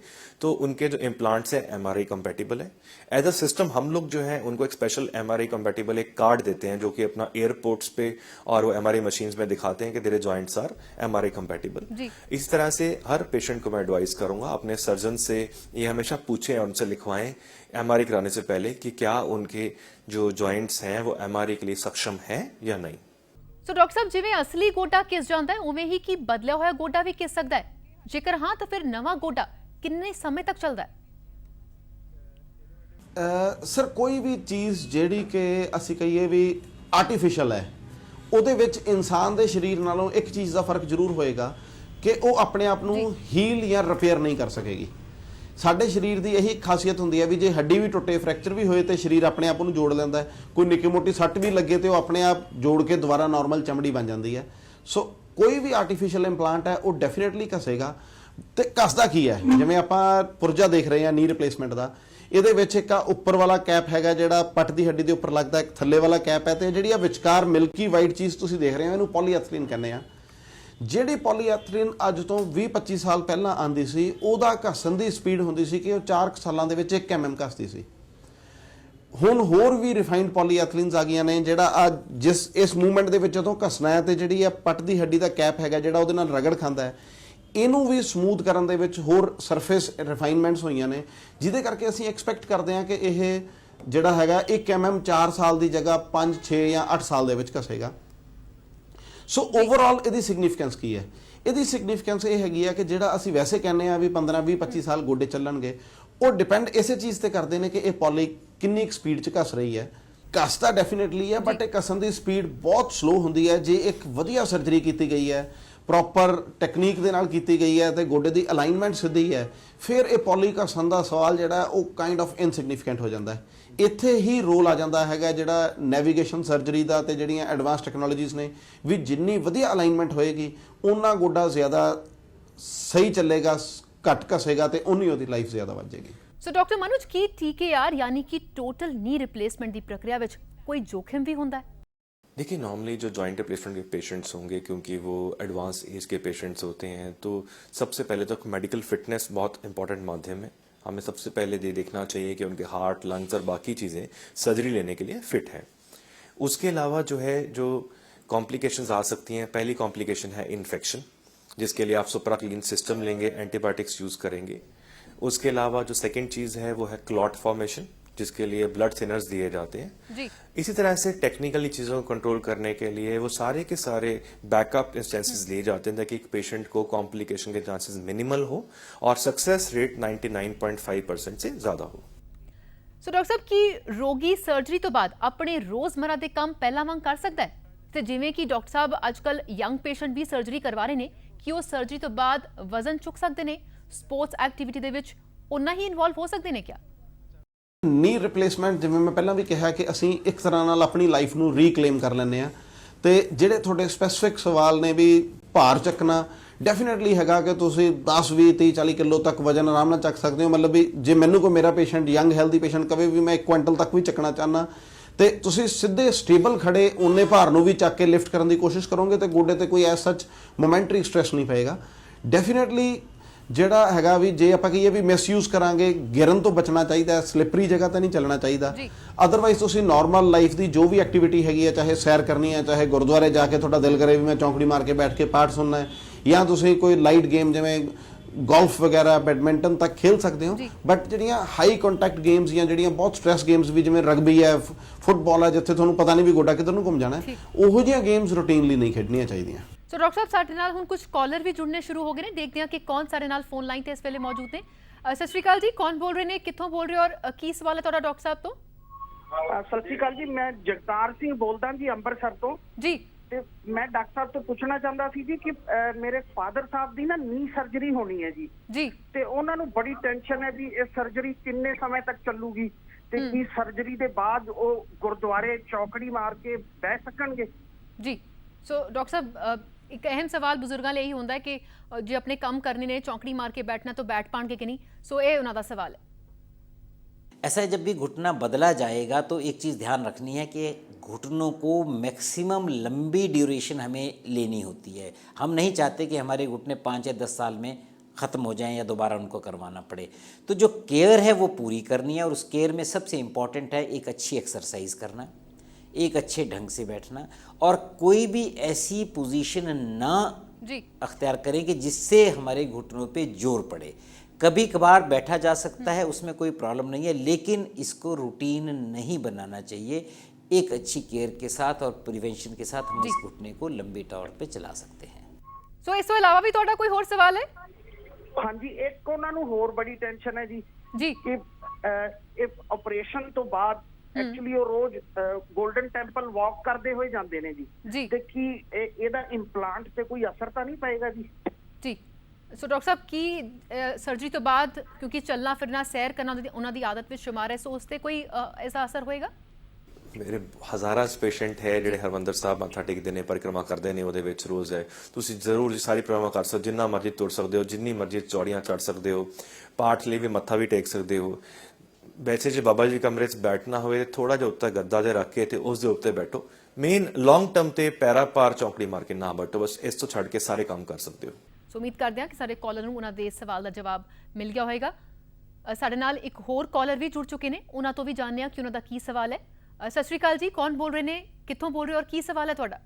तो उनके जो इम्प्लांट्स हैं MRI कंपैटिबल है। एज अ सिस्टम हम लोग जो है उनको एक स्पेशल MRI कंपैटिबल एक कार्ड देते हैं जो कि अपना एयरपोर्ट्स पे और वो MRI मशीन्स में दिखाते हैं कि तेरे जॉइंट्स आर MRI कंपैटिबल। इस तरह से हर पेशेंट को मैं एडवाइस करूंगा अपने सर्जन से ये हमेशा पूछें और उनसे लिखवाएं MRI कराने से पहले कि क्या उनके जो जॉइंट्स हैं वो MRI के लिए सक्षम है या नहीं। सो डॉक्टर साहब, जिवें असली गोडा किस जाता है उवें ही की बदलिया होया गोडा भी किस सकता है? जेकर हाँ तो फिर नवा गोडा कितने समय तक चलता है? सर, कोई भी चीज़ ਜਿਹੜੀ ਕਿ ਅਸੀਂ ਕਹੀਏ ਵੀ ਆਰਟੀਫੀਸ਼ੀਅਲ ਹੈ ਉਹਦੇ ਵਿੱਚ ਇਨਸਾਨ ਦੇ ਸਰੀਰ ਨਾਲੋਂ ਇੱਕ ਚੀਜ਼ ਦਾ ਫਰਕ ਜ਼ਰੂਰ ਹੋਏਗਾ ਕਿ ਉਹ ਆਪਣੇ ਆਪ ਨੂੰ ਹੀਲ ਜਾਂ ਰਿਪੇਅਰ ਨਹੀਂ ਕਰ ਸਕੇਗੀ। ਸਾਡੇ ਸਰੀਰ ਦੀ ਇਹੀ ਖਾਸੀਅਤ ਹੁੰਦੀ ਹੈ ਵੀ ਜੇ ਹੱਡੀ ਵੀ ਟੁੱਟੇ, ਫ੍ਰੈਕਚਰ ਵੀ ਹੋਏ ਤੇ ਸਰੀਰ ਆਪਣੇ ਆਪ ਨੂੰ ਜੋੜ ਲੈਂਦਾ ਹੈ। ਕੋਈ ਨਿੱਕੀ ਮੋਟੀ ਸੱਟ ਵੀ ਲੱਗੇ ਤੇ ਉਹ ਆਪਣੇ ਆਪ ਜੋੜ ਕੇ ਦੁਬਾਰਾ ਨਾਰਮਲ ਚਮੜੀ ਬਣ ਜਾਂਦੀ ਹੈ। ਸੋ ਕੋਈ ਵੀ ਆਰਟੀਫੀਸ਼ੀਅਲ ਇੰਪਲਾਂਟ ਹੈ ਉਹ ਡੈਫੀਨੇਟਲੀ ਘਸੇਗਾ। ਤੇ ਘਸਦਾ ਕੀ ਹੈ, ਜਿਵੇਂ ਆਪਾਂ ਪੁਰਜਾ ਦੇਖ ਰਹੇ ਹਾਂ ਨੀ ਰਿਪਲੇਸਮੈਂਟ ਦਾ, ਇਹਦੇ ਵਿੱਚ ਇੱਕ ਉੱਪਰ ਵਾਲਾ ਕੈਪ ਹੈਗਾ ਜਿਹੜਾ ਪੱਟ ਦੀ ਹੱਡੀ ਦੇ ਉੱਪਰ ਲੱਗਦਾ, ਇੱਕ ਥੱਲੇ ਵਾਲਾ ਕੈਪ ਹੈ ਤੇ ਜਿਹੜੀ ਆ ਵਿਚਕਾਰ ਮਿਲਕੀ ਵਾਈਟ ਚੀਜ਼ ਤੁਸੀਂ ਦੇਖ ਰਹੇ ਹੋ ਇਹਨੂੰ ਪੋਲੀਐਥਲੀਨ ਕਹਿੰਦੇ ਆ। ਜਿਹੜੀ ਪੋਲੀਐਥਲੀਨ ਅੱਜ ਤੋਂ 20-25 ਸਾਲ ਪਹਿਲਾਂ ਆਂਦੀ ਸੀ ਉਹਦਾ ਘਸਣ ਦੀ ਸਪੀਡ ਹੁੰਦੀ ਸੀ ਕਿ ਉਹ 4 ਸਾਲਾਂ ਦੇ ਵਿੱਚ 1 mm ਘਸਦੀ ਸੀ। ਹੁਣ ਹੋਰ ਵੀ ਰਿਫਾਈਨਡ ਪੋਲੀਐਥਲੀਨਸ ਆ ਗਈਆਂ ਨੇ ਜਿਹੜਾ ਆ ਜਿਸ ਇਸ ਮੂਵਮੈਂਟ ਦੇ ਵਿੱਚ ਜਦੋਂ ਘਸਣਾ ਹੈ ਤੇ ਜਿਹੜੀ ਆ ਪੱਟ ਦੀ ਹੱਡੀ ਦਾ ਕੈਪ ਹੈਗਾ ਜਿਹੜਾ ਉਹਦੇ ਨਾਲ ਰਗੜ ਖਾਂਦਾ ਹੈ, ਇਹਨੂੰ ਵੀ ਸਮੂਥ ਕਰਨ ਦੇ ਵਿੱਚ ਹੋਰ ਸਰਫੇਸ ਰਿਫਾਈਨਮੈਂਟਸ ਹੋਈਆਂ ਨੇ, ਜਿਹਦੇ ਕਰਕੇ ਅਸੀਂ ਐਕਸਪੈਕਟ ਕਰਦੇ ਹਾਂ ਕਿ ਇਹ ਜਿਹੜਾ ਹੈਗਾ 1 mm 4 ਸਾਲ ਦੀ ਜਗ੍ਹਾ 5, 6 ਜਾਂ 8 ਸਾਲ ਦੇ ਵਿੱਚ ਘਸੇਗਾ। ਸੋ ਓਵਰਆਲ ਇਹਦੀ ਸਿਗਨੀਫੀਕੈਂਸ ਕੀ ਹੈ? ਇਹਦੀ ਸਿਗਨੀਫੀਕੈਂਸ ਇਹ ਹੈਗੀ ਆ ਕਿ ਜਿਹੜਾ ਅਸੀਂ ਵੈਸੇ ਕਹਿੰਦੇ ਆ ਵੀ 15, 20, 25 ਸਾਲ ਗੋਡੇ ਚੱਲਣਗੇ, ਉਹ ਡਿਪੈਂਡ ਇਸੇ ਚੀਜ਼ ਤੇ ਕਰਦੇ ਨੇ ਕਿ ਇਹ ਪੋਲੀ ਕਿੰਨੀ ਸਪੀਡ 'ਚ ਘਸ ਰਹੀ ਹੈ। ਘਸ ਤਾਂ ਡੈਫੀਨੇਟਲੀ ਹੈ, ਬਟ ਇਹ ਘਸਣ ਦੀ ਸਪੀਡ ਬਹੁਤ ਸਲੋ ਹੁੰਦੀ ਹੈ। ਜੇ ਇੱਕ ਵਧੀਆ ਸਰਜਰੀ ਕੀਤੀ ਗਈ ਹੈ, ਪ੍ਰੋਪਰ ਟੈਕਨੀਕ ਦੇ ਨਾਲ ਕੀਤੀ ਗਈ ਹੈ ਤੇ ਗੋਡੇ ਦੀ ਅਲਾਈਨਮੈਂਟ ਸਿੱਧੀ ਹੈ, ਫਿਰ ਇਹ ਪੋਲੀ ਘਸਣ ਦਾ ਸਵਾਲ ਜਿਹੜਾ ਉਹ ਕਾਈਂਡ ਆਫ ਇਨਸਿਗਨੀਫੀਕੈਂਟ ਹੋ ਜਾਂਦਾ ਹੈ। ਇੱਥੇ ਹੀ ਰੋਲ ਆ ਜਾਂਦਾ ਹੈਗਾ ਜਿਹੜਾ ਨੈਵੀਗੇਸ਼ਨ ਸਰਜਰੀ ਦਾ ਤੇ ਜਿਹੜੀਆਂ ਐਡਵਾਂਸ ਟੈਕਨੋਲੋਜੀਜ਼ ਨੇ, ਵੀ ਜਿੰਨੀ ਵਧੀਆ ਅਲਾਈਨਮੈਂਟ ਹੋਏਗੀ ਉਹਨਾਂ ਗੋਡਾ ਜ਼ਿਆਦਾ ਸਹੀ ਚੱਲੇਗਾ, ਘੱਟ ਘਸੇਗਾ ਤੇ ਉਨੀ ਉਹਦੀ ਲਾਈਫ ਜ਼ਿਆਦਾ ਵੱਧ ਜਾਏਗੀ। ਸੋ ਡਾਕਟਰ ਮਨੋਜ, ਕੀ TKR यानी कि टोटल नी रिप्लेसमेंट की प्रक्रिया ਵਿੱਚ ਕੋਈ जोखिम भी ਹੁੰਦਾ है? देखिए नॉर्मली जो जॉइंट रिप्लेसमेंट के पेशेंट्स होंगे, क्योंकि वो एडवांस एज के पेशेंट्स होते हैं, तो सबसे पहले तो मेडिकल फिटनेस बहुत इंपॉर्टेंट माध्यम है। हमें सबसे पहले ये देखना चाहिए कि उनके हार्ट, लंग्स और बाकी चीज़ें सर्जरी लेने के लिए फिट है। उसके अलावा जो है, जो कॉम्प्लिकेशंस आ सकती हैं, पहली कॉम्प्लिकेशन है इन्फेक्शन, जिसके लिए आप सुप्राक्लीन सिस्टम लेंगे, एंटीबायोटिक्स यूज़ करेंगे। उसके अलावा जो सेकेंड चीज़ है वो है क्लॉट फॉर्मेशन, जिसके लिए ब्लड थिनर्स दिए जाते हैं जी। इसी तरह से टेक्निकली चीज़ों को कंट्रोल करने के लिए वो सारे के सारे बैकअप इंस्टेंसेस लिए जाते हैं ताकि एक पेशेंट को कॉम्प्लिकेशन के चांसेस मिनिमल हो और सक्सेस रेट 99.5% से ज़्यादा हो। ਸੋ ਡਾਕਟਰ ਸਾਹਿਬ, ਕੀ ਰੋਗੀ ਸਰਜਰੀ ਤੋਂ ਬਾਅਦ ਆਪਣੇ ਰੋਜ਼ਮਰਾ ਦੇ ਕੰਮ ਪਹਿਲਾਂ ਵਾਂਗ ਕਰ ਸਕਦਾ ਹੈ? ਤੇ ਜਿਵੇਂ ਕਿ ਡਾਕਟਰ ਸਾਹਿਬ ਅੱਜਕੱਲ ਯੰਗ ਪੇਸ਼ੈਂਟ ਵੀ ਸਰਜਰੀ ਕਰਵਾ ਰਹੇ ਨੇ, ਕਿ ਉਹ ਸਰਜਰੀ ਤੋਂ ਬਾਅਦ ਵਜ਼ਨ ਚੁੱਕ ਸਕਦੇ ਨੇ, ਸਪੋਰਟਸ ਐਕਟੀਵਿਟੀ ਦੇ ਵਿੱਚ ਉਨਾ ਹੀ ਇਨਵੋਲਵ ਹੋ ਸਕਦੇ ਨੇ ਕਿਆ? ਨੀ ਰਿਪਲੇਸਮੈਂਟ, ਜਿਵੇਂ ਮੈਂ ਪਹਿਲਾਂ ਵੀ ਕਿਹਾ ਕਿ ਅਸੀਂ ਇੱਕ ਤਰ੍ਹਾਂ ਨਾਲ ਆਪਣੀ ਲਾਈਫ ਨੂੰ ਰੀਕਲੇਮ ਕਰ ਲੈਂਦੇ ਆ। ਤੇ ਜਿਹੜੇ ਤੁਹਾਡੇ ਸਪੈਸੀਫਿਕ ਸਵਾਲ ਨੇ ਵੀ ਭਾਰ ਚੱਕਣਾ, ਡੈਫੀਨੇਟਲੀ ਹੈਗਾ ਕਿ ਤੁਸੀਂ 10, 20, 30, 40 ਕਿਲੋ ਤੱਕ ਵਜਨ ਆਰਾਮ ਨਾਲ ਚੱਕ ਸਕਦੇ ਹੋ। ਮਤਲਬ ਵੀ ਜੇ ਮੈਨੂੰ ਕੋਈ ਮੇਰਾ ਪੇਸ਼ੈਂਟ ਯੰਗ ਹੈਲਦੀ ਪੇਸ਼ੈਂਟ ਕਵੇ ਵੀ ਮੈਂ 1 ਕੁਇੰਟਲ ਤੱਕ ਵੀ ਚੱਕਣਾ ਚਾਹੁੰਦਾ, ਤੇ ਤੁਸੀਂ ਸਿੱਧੇ ਸਟੇਬਲ ਖੜੇ ਉਹਨੇ ਭਾਰ ਨੂੰ ਵੀ ਚੱਕ ਕੇ ਲਿਫਟ ਕਰਨ ਦੀ ਕੋਸ਼ਿਸ਼ ਕਰੋਗੇ ਤੇ ਗੋਡੇ ਤੇ ਕੋਈ ਐਸ ਸੱਚ ਮੋਮੈਂਟਰੀ ਸਟ੍ਰੈਸ ਨਹੀਂ ਪਏਗਾ। ਡੈਫੀਨੇਟਲੀ ਜਿਹੜਾ ਹੈਗਾ ਵੀ ਜੇ ਆਪਾਂ ਕਹੀਏ ਵੀ ਮਿਸਯੂਜ਼ ਕਰਾਂਗੇ, ਗਿਰਨ ਤੋਂ ਬਚਣਾ ਚਾਹੀਦਾ, ਸਲਿਪਰੀ ਜਗ੍ਹਾ ਤੇ ਨਹੀਂ ਚੱਲਣਾ ਚਾਹੀਦਾ। ਅਦਰਵਾਈਜ਼ ਤੁਸੀਂ ਨਾਰਮਲ ਲਾਈਫ ਦੀ ਜੋ ਵੀ ਐਕਟੀਵਿਟੀ ਹੈਗੀ ਹੈ, ਚਾਹੇ ਸੈਰ ਕਰਨੀ ਹੈ, ਚਾਹੇ ਗੁਰਦੁਆਰੇ ਜਾ ਕੇ ਤੁਹਾਡਾ ਦਿਲ ਕਰੇ ਵੀ ਮੈਂ ਚੌਂਕੜੀ ਮਾਰ ਕੇ ਬੈਠ ਕੇ ਪਾਠ ਸੁਣਨਾ ਹੈ, ਜਾਂ ਤੁਸੀਂ ਕੋਈ ਲਾਈਟ ਗੇਮ ਜਿਵੇਂ ਗੋਲਫ ਵਗੈਰਾ, ਬੈਡਮਿੰਟਨ ਤੱਕ ਖੇਲ ਸਕਦੇ ਹੋ। ਬਟ ਜਿਹੜੀਆਂ ਹਾਈ ਕੰਟੈਕਟ ਗੇਮਸ ਜਾਂ ਜਿਹੜੀਆਂ ਬਹੁਤ ਸਟ੍ਰੈਸ ਗੇਮਸ ਵੀ ਜਿਵੇਂ ਰਗਬੀ ਹੈ, ਫੁੱਟਬਾਲ ਹੈ, ਜਿੱਥੇ ਤੁਹਾਨੂੰ ਪਤਾ ਨਹੀਂ ਵੀ ਗੋਡਾ ਕਿੱਧਰ ਨੂੰ ਘੁੰਮ ਜਾਣਾ ਹੈ, ਉਹੋ ਜਿਹੀਆਂ ਗੇਮਸ ਰੂਟੀਨਲੀ ਨਹੀਂ ਖੇਡਣੀਆਂ ਚਾਹੀਦੀਆਂ। ਸੋ ਡਾਕਟਰ ਸਾਹਿਬ, ਸਾਡੇ ਨਾਲ ਹੁਣ ਕੁਝ ਕਾਲਰ ਵੀ ਜੁੜਨੇ ਸ਼ੁਰੂ ਹੋ ਗਏ ਨੇ। ਦੇਖਦੇ ਹਾਂ ਕਿ ਕੌਣ ਸਾਡੇ ਨਾਲ ਫੋਨ ਲਾਈਨ ਤੇ ਇਸ ਵੇਲੇ ਮੌਜੂਦ ਨੇ। ਸਤਿ ਸ਼੍ਰੀ ਅਕਾਲ ਜੀ, ਕੌਣ ਬੋਲ ਰਹੇ ਨੇ, ਕਿੱਥੋਂ ਬੋਲ ਰਹੇ ਹੋ ਔਰ ਕੀ ਸਵਾਲ ਹੈ ਤੁਹਾਡਾ ਡਾਕਟਰ ਸਾਹਿਬ ਤੋਂ? ਸਤਿ ਸ਼੍ਰੀ ਅਕਾਲ ਜੀ, ਮੈਂ ਜਗਤਾਰ ਸਿੰਘ ਬੋਲਦਾ ਜੀ, ਅੰਮ੍ਰਿਤਸਰ ਤੋਂ ਜੀ। ਤੇ ਮੈਂ ਡਾਕਟਰ ਸਾਹਿਬ ਤੋਂ ਪੁੱਛਣਾ ਚਾਹੁੰਦਾ ਸੀ ਜੀ ਕਿ ਮੇਰੇ ਫਾਦਰ ਸਾਹਿਬ ਦੀ ਨਾ ਨੀ ਸਰਜਰੀ ਹੋਣੀ ਹੈ ਜੀ ਜੀ, ਤੇ ਉਹਨਾਂ ਨੂੰ ਬੜੀ ਟੈਨਸ਼ਨ ਹੈ ਵੀ ਇਹ ਸਰਜਰੀ ਕਿੰਨੇ ਸਮੇਂ ਤੱਕ ਚੱਲੂਗੀ ਤੇ ਕੀ ਸਰਜਰੀ ਦੇ ਬਾਅਦ ਉਹ ਗੁਰਦੁਆਰੇ ਚੌਕੜੀ ਮਾਰ ਕੇ ਬਹਿ ਸਕਣਗੇ? ਜੀ। ਸੋ ਡਾਕਟਰ ਸਾਹਿਬ, ਇੱਕ ਅਹਿਮ ਸਵਾਲ ਬਜ਼ੁਰਗਾਂ ਲਈ ਇਹੀ ਹੁੰਦਾ ਹੈ ਕਿ ਜੇ ਆਪਣੇ ਕੰਮ ਕਰਨੇ ਨੇ, ਚੌਂਕੜੀ ਮਾਰ ਕੇ बैठना तो बैठ पाएंगे कि नहीं। सो ये उन्होंने सवाल है। ऐसा है, जब भी घुटना बदला जाएगा तो एक चीज़ ध्यान रखनी है कि घुटनों को मैक्सिमम लंबी ड्यूरेशन हमें लेनी होती है। हम नहीं चाहते कि हमारे घुटने 5 या 10 साल में ख़त्म हो जाएं या दोबारा उनको करवाना पड़े। तो जो केयर है वो पूरी करनी है और उस केयर में सबसे इम्पॉर्टेंट है एक अच्छी एक्सरसाइज करना, एक अच्छे ढंग से बैठना और कोई भी ऐसी पोजीशन ना अख्तियार करें कि जिससे हमारे घुटनों पे जोर पड़े। कभी कभार बैठा जा सकता है, उसमें कोई प्रॉब्लम नहीं है, लेकिन इसको रूटीन नहीं बनाना चाहिए। एक अच्छी केयर के साथ और प्रिवेंशन के साथ हम इस घुटने को लंबे तौर पे चला सकते हैं। सो इस अलावा भी ਤੁਹਾਡਾ ਕੋਈ ਹੋਰ ਸਵਾਲ ਹੈ? हाँ जी, एक ਉਹਨਾਂ ਨੂੰ ਹੋਰ ਬੜੀ ਟੈਨਸ਼ਨ ਹੈ ਜੀ ਕਿ ਇਹ ਆਪਰੇਸ਼ਨ ਤੋਂ ਬਾਅਦ ਐਕਚੁਅਲੀ ਉਹ ਰੋਜ਼ 골ਡਨ ਟੈਂਪਲ ਵਾਕ ਕਰਦੇ ਹੋਏ ਜਾਂਦੇ ਨੇ ਜੀ ਤੇ ਕੀ ਇਹਦਾ ਇੰਪਲਾਂਟ ਤੇ ਕੋਈ ਅਸਰ ਤਾਂ ਨਹੀਂ ਪਏਗਾ ਜੀ? ਜੀ। ਸੋ ਡਾਕਟਰ ਸਾਹਿਬ, ਕੀ ਸਰਜਰੀ ਤੋਂ ਬਾਅਦ ਕਿਉਂਕਿ ਚੱਲਣਾ ਫਿਰਨਾ, ਸੈਰ ਕਰਨਾ ਉਹਨਾਂ ਦੀ ਆਦਤ ਵਿੱਚ ਸ਼ੁਮਾਰ ਹੈ, ਸੋ ਉਸ ਤੇ ਕੋਈ ਐਸਾ ਅਸਰ ਹੋਏਗਾ? ਮੇਰੇ ਹਜ਼ਾਰਾਂ ਪੇਸ਼ੈਂਟ ਹੈ ਜਿਹੜੇ ਹਰਮੰਦਰ ਸਾਹਿਬ ਮੱਥਾ ਟੇਕਦੇ ਨੇ, ਪਰਿਕਰਮਾ ਕਰਦੇ ਨੇ, ਉਹਦੇ ਵਿੱਚ ਰੋਜ਼ ਹੈ। ਤੁਸੀਂ ਜ਼ਰੂਰ ਜੀ ਸਾਰੀ ਪਰਿਕਰਮਾ ਕਰ ਸਕਦੇ ਹੋ, ਜਿੰਨਾ ਮਰਜ਼ੀ ਤੁਰ ਸਕਦੇ ਹੋ, ਜਿੰਨੀ ਮਰਜ਼ੀ ਚੌੜੀਆਂ ਚੜ੍ਹ ਸਕਦੇ ਹੋ, ਪਾਠ ਲਈ ਵੀ ਮੱਥਾ ਵੀ ਟੇਕ ਸਕਦੇ ਹੋ। ਵੈਸੇ ਜੇ ਬਾਬਾ ਜੀ ਕਮਰੇ 'ਚ ਬੈਠਣਾ ਹੋਵੇ ਥੋੜਾ ਜਿਹਾ ਉੱਤੇ ਗੱਦਾ ਦੇ ਰੱਖ ਕੇ ਤੇ ਉਸ ਦੇ ਉੱਤੇ ਬੈਠੋ। ਮੇਨ ਲੌਂਗ ਟਰਮ ਤੇ ਪੈਰਾ ਪਾਰ ਚੌਂਕੜੀ ਮਾਰ ਕੇ ਨਾ ਬੈਠੋ, ਬਸ ਇਸ ਤੋਂ ਛੱਡ ਕੇ ਸਾਰੇ ਕੰਮ ਕਰ ਸਕਦੇ ਹੋ। ਸੋ ਉਮੀਦ ਕਰਦੇ ਹਾਂ ਕਿ ਸਾਡੇ ਕਾਲਰ ਨੂੰ ਉਹਨਾਂ ਦੇ ਸਵਾਲ ਦਾ ਜਵਾਬ ਮਿਲ ਗਿਆ ਹੋਵੇਗਾ। ਸਾਡੇ ਨਾਲ ਇੱਕ ਹੋਰ ਕਾਲਰ ਵੀ ਜੁੜ ਚੁੱਕੇ ਨੇ, ਉਹਨਾਂ ਤੋਂ ਵੀ ਜਾਣਦੇ ਹਾਂ ਕਿ ਉਹਨਾਂ ਦਾ ਕੀ ਸਵਾਲ ਹੈ। ਸਤਿ ਸ਼੍ਰੀ ਅਕਾਲ ਜੀ, ਕੌਣ ਬੋਲ ਰਹੇ ਨੇ, ਕਿੱਥੋਂ ਬੋਲ ਰਹੇ ਹੋ ਔਰ ਕੀ ਸਵਾਲ ਹੈ ਤੁਹਾਡਾ?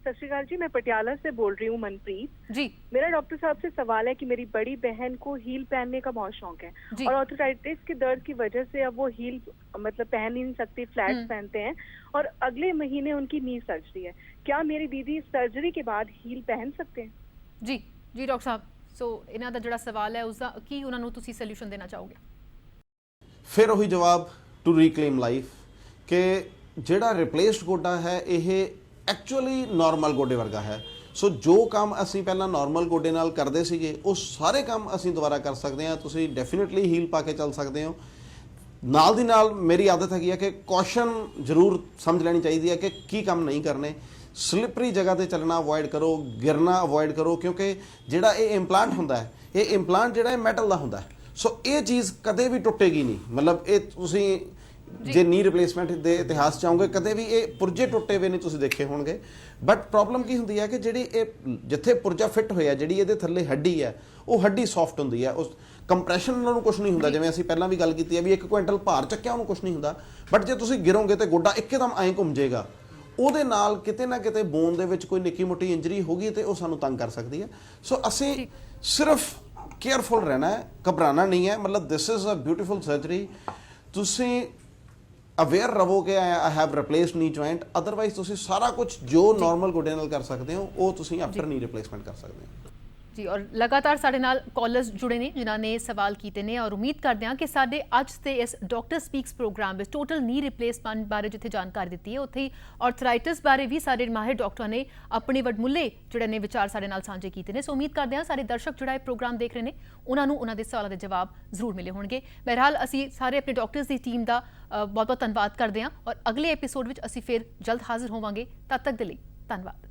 सत श्री अकाल जी, मैं पटियाला से बोल रही हूँ, मनप्रीत जी। मेरा डॉक्टर साहब से सवाल है कि मेरी बड़ी बहन को हील पहनने का बहुत शौक है और आर्थराइटिस के दर्द की वजह से अब वो हील मतलब पहन ही नहीं सकती, फ्लैट्स पहनते हैं और अगले महीने उनकी नी सर्जरी है। क्या मेरी दीदी सर्जरी के बाद हील पहन सकते हैं? जी जी डॉक्टर साहब, सो इन्हां दा जिहड़ा सवाल है उसका की उन्हां नूं तुसीं सॉल्यूशन देना चाहोगे? फिर वही जवाब टू रीक्लेम लाइफ कि ਜਿਹੜਾ ਰਿਪਲੇਸਡ ਗੋਡਾ ਹੈ ਇਹ ਐਕਚੁਅਲੀ ਨਾਰਮਲ ਗੋਡੇ ਵਰਗਾ ਹੈ। ਸੋ ਜੋ ਕੰਮ ਅਸੀਂ ਪਹਿਲਾਂ ਨਾਰਮਲ ਗੋਡੇ ਨਾਲ ਕਰਦੇ ਸੀਗੇ ਉਹ ਸਾਰੇ ਕੰਮ ਅਸੀਂ ਦੁਬਾਰਾ ਕਰ ਸਕਦੇ ਹਾਂ। ਤੁਸੀਂ ਡੈਫੀਨਿਟਲੀ ਹੀਲ ਪਾ ਕੇ ਚੱਲ ਸਕਦੇ ਹੋ। ਨਾਲ ਦੀ ਨਾਲ ਮੇਰੀ ਆਦਤ ਹੈਗੀ ਹੈ ਕਿ ਕੌਸ਼ਨ ਜ਼ਰੂਰ ਸਮਝ ਲੈਣੀ ਚਾਹੀਦੀ ਹੈ ਕਿ ਕੀ ਕੰਮ ਨਹੀਂ ਕਰਨੇ। ਸਲਿਪਰੀ ਜਗ੍ਹਾ ਤੇ ਚੱਲਣਾ ਅਵੋਇਡ ਕਰੋ, ਗਿਰਨਾ ਅਵੋਇਡ ਕਰੋ, ਕਿਉਂਕਿ ਜਿਹੜਾ ਇਹ ਇੰਪਲਾਂਟ ਹੁੰਦਾ ਹੈ, ਇਹ ਇੰਪਲਾਂਟ ਜਿਹੜਾ ਹੈ ਮੈਟਲ ਦਾ ਹੁੰਦਾ ਹੈ। ਸੋ ਇਹ ਚੀਜ਼ ਕਦੇ ਵੀ ਟੁੱਟੇਗੀ ਨਹੀਂ। ਮਤਲਬ ਇਹ ਤੁਸੀਂ ਜੇ ਨੀ ਰਿਪਲੇਸਮੈਂਟ ਦੇ ਇਤਿਹਾਸ ਚਾਹੋਗੇ ਕਦੇ ਵੀ ਇਹ ਪੁਰਜੇ ਟੁੱਟੇ ਹੋਏ ਨਹੀਂ ਤੁਸੀਂ ਦੇਖੇ ਹੋਣਗੇ। ਬਟ ਪ੍ਰੋਬਲਮ ਕੀ ਹੁੰਦੀ ਹੈ ਕਿ ਜਿਹੜੀ ਇਹ ਜਿੱਥੇ ਪੁਰਜਾ ਫਿੱਟ ਹੋਇਆ, ਜਿਹੜੀ ਇਹਦੇ ਥੱਲੇ ਹੱਡੀ ਹੈ, ਉਹ ਹੱਡੀ ਸੌਫਟ ਹੁੰਦੀ ਹੈ। ਉਸ ਕੰਪਰੈਸ਼ਨ ਨਾਲ ਉਹਨੂੰ ਕੁਝ ਨਹੀਂ ਹੁੰਦਾ। ਜਿਵੇਂ ਅਸੀਂ ਪਹਿਲਾਂ ਵੀ ਗੱਲ ਕੀਤੀ ਹੈ ਵੀ 1 ਕੁਇੰਟਲ ਭਾਰ ਚੱਕਿਆ ਉਹਨੂੰ ਕੁਝ ਨਹੀਂ ਹੁੰਦਾ। ਬਟ ਜੇ ਤੁਸੀਂ ਗਿਰੋਗੇ ਤੇ ਗੋਡਾ ਇੱਕਦਮ ਐਂ ਘੁੰਮ ਜਾਏਗਾ, ਉਹਦੇ ਨਾਲ ਕਿਤੇ ਨਾ ਕਿਤੇ ਬੋਨ ਦੇ ਵਿੱਚ ਕੋਈ ਨਿੱਕੀ ਮੋਟੀ ਇੰਜਰੀ ਹੋ ਗਈ ਤੇ ਉਹ ਸਾਨੂੰ ਤੰਗ ਕਰ ਸਕਦੀ ਹੈ। ਸੋ ਅਸੀਂ ਸਿਰਫ ਕੇਅਰਫੁਲ ਰਹਿਣਾ ਹੈ, ਘਬਰਾਣਾ ਨਹੀਂ ਹੈ। ਮਤਲਬ this is a beautiful surgery. ਤੁਸੀਂ ਅਵੇਅਰ ਰਹੋ ਕਿ ਆਈ ਹੈਵ ਰਿਪਲੇਸਡ ਨੀ ਜੁਆਇੰਟ। ਅਦਰਵਾਈਜ਼ ਤੁਸੀਂ ਸਾਰਾ ਕੁਝ ਜੋ ਨਾਰਮਲ ਗੋਡੇ ਨਾਲ ਕਰ ਸਕਦੇ ਹੋ ਉਹ ਤੁਸੀਂ ਆਫਟਰ ਨੀ ਰਿਪਲੇਸਮੈਂਟ ਕਰ ਸਕਦੇ ਹੋ। ਜੀ ਔਰ ਲਗਾਤਾਰ ਸਾਡੇ ਨਾਲ ਕਾਲਰਸ ਜੁੜੇ ਨੇ ਜਿਨ੍ਹਾਂ ਨੇ ਸਵਾਲ ਕੀਤੇ ਨੇ ਔਰ ਉਮੀਦ ਕਰਦੇ ਹਾਂ ਕਿ ਸਾਡੇ ਅੱਜ ਦੇ ਇਸ ਡਾਕਟਰ ਸਪੀਕਸ ਪ੍ਰੋਗਰਾਮ ਵਿੱਚ ਟੋਟਲ ਨੀ ਰਿਪਲੇਸਮੈਂਟ ਬਾਰੇ ਜਿੱਥੇ ਜਾਣਕਾਰੀ ਦਿੱਤੀ ਹੈ ਉੱਥੇ ਹੀ ਆਰਥਰਾਈਟਿਸ ਬਾਰੇ ਵੀ ਸਾਡੇ ਮਾਹਿਰ ਡਾਕਟਰਾਂ ਨੇ ਆਪਣੇ ਵਡਮੁੱਲੇ ਜਿਹੜੇ ਨੇ ਵਿਚਾਰ ਸਾਡੇ ਨਾਲ ਸਾਂਝੇ ਕੀਤੇ ਨੇ। ਸੋ ਉਮੀਦ ਕਰਦੇ ਹਾਂ ਸਾਡੇ ਦਰਸ਼ਕ ਜਿਹੜਾ ਇਹ ਪ੍ਰੋਗਰਾਮ ਦੇਖ ਰਹੇ ਨੇ ਉਹਨਾਂ ਨੂੰ ਉਹਨਾਂ ਦੇ ਸਵਾਲਾਂ ਦੇ ਜਵਾਬ ਜ਼ਰੂਰ ਮਿਲੇ ਹੋਣਗੇ। ਬਹਰਹਾਲ ਅਸੀਂ ਸਾਰੇ ਆਪਣੇ ਡਾਕਟਰਸ ਦੀ ਟੀਮ ਦਾ ਬਹੁਤ ਬਹੁਤ ਧੰਨਵਾਦ ਕਰਦੇ ਹਾਂ ਔਰ ਅਗਲੇ ਐਪੀਸੋਡ ਵਿੱਚ ਅਸੀਂ ਫਿਰ ਜਲਦ ਹਾਜ਼ਰ ਹੋਵਾਂਗੇ। ਤਦ ਤੱਕ ਦੇ ਲਈ ਧੰਨਵਾਦ।